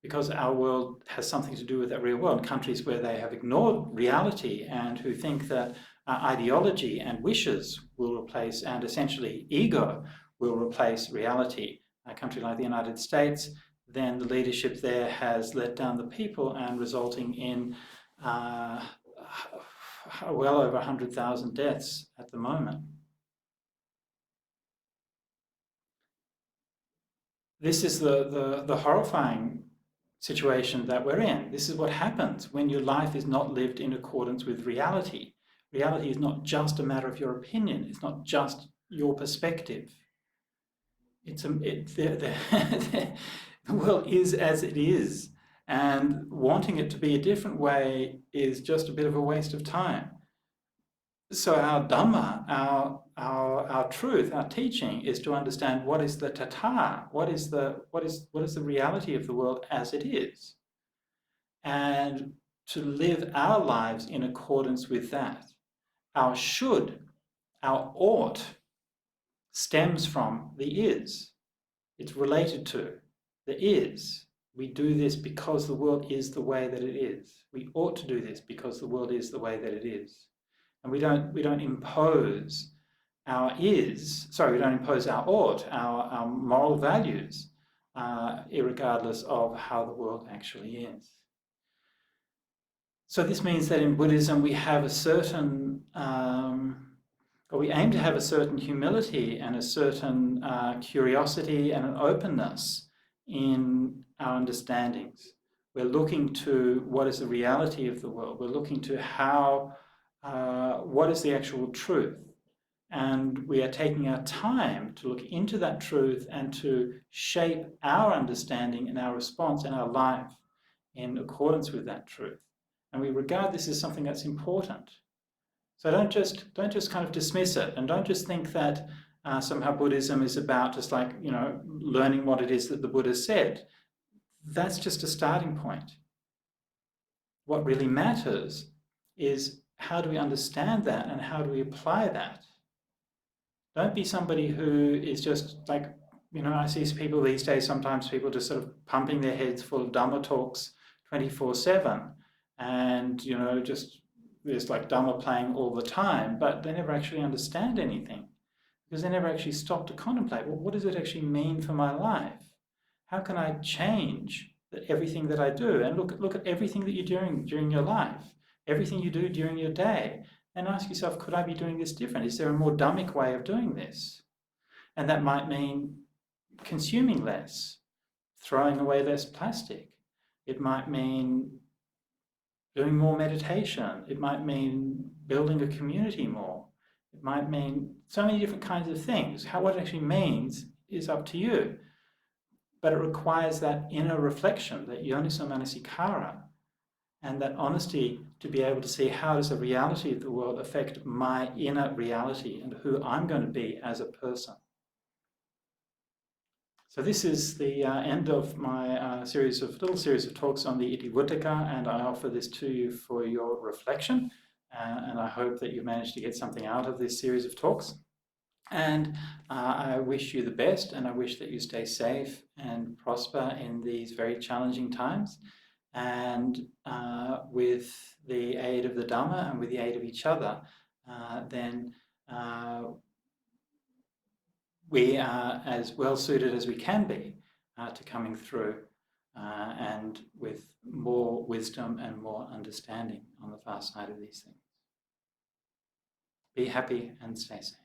because our world has something to do with that real world. Countries where they have ignored reality and who think that ideology and wishes will replace, and essentially ego will replace reality. A country like the United States, then the leadership there has let down the people, and resulting in well over 100,000 deaths at the moment. This is the horrifying situation that we're in. This is what happens when your life is not lived in accordance with reality. Reality is not just a matter of your opinion. It's not just your perspective. The world is as it is, and wanting it to be a different way is just a bit of a waste of time. So our Dhamma, our truth, our teaching is to understand what is the Tata, what is the reality of the world as it is, and to live our lives in accordance with that. Our should, our ought, stems from the is. It's related to the is. We do this because the world is the way that it is. We ought to do this because the world is the way that it is. And we don't impose our ought, our moral values, irregardless of how the world actually is. So this means that in Buddhism we have a certain, or we aim to have a certain humility and a certain curiosity and an openness in our understandings. We're looking to what is the reality of the world. We're looking to what is the actual truth. And we are taking our time to look into that truth and to shape our understanding and our response and our life in accordance with that truth. And we regard this as something that's important. So don't just kind of dismiss it, and don't just think that somehow Buddhism is about just like, learning what it is that the Buddha said. That's just a starting point. What really matters is how do we understand that and how do we apply that? Don't be somebody who is just like, I see people these days, sometimes people just sort of pumping their heads full of Dhamma talks 24/7, and, just there's like Dhamma playing all the time, but they never actually understand anything, because they never actually stop to contemplate, well, what does it actually mean for my life? How can I change everything that I do? And look at everything that you're doing during your life, everything you do during your day, and ask yourself, could I be doing this different? Is there a more Dhammic way of doing this? And that might mean consuming less, throwing away less plastic. It might mean doing more meditation. It might mean building a community more. It might mean so many different kinds of things. What it actually means is up to you. But it requires that inner reflection, that yoniso manasikara, and that honesty to be able to see how does the reality of the world affect my inner reality and who I'm going to be as a person. So this is the end of my little series of talks on the Itivuttaka, and I offer this to you for your reflection. And I hope that you managed to get something out of this series of talks. And I wish you the best, and I wish that you stay safe and prosper in these very challenging times. And with the aid of the Dhamma and with the aid of each other, we are as well suited as we can be to coming through and with more wisdom and more understanding on the far side of these things. Be happy and stay safe.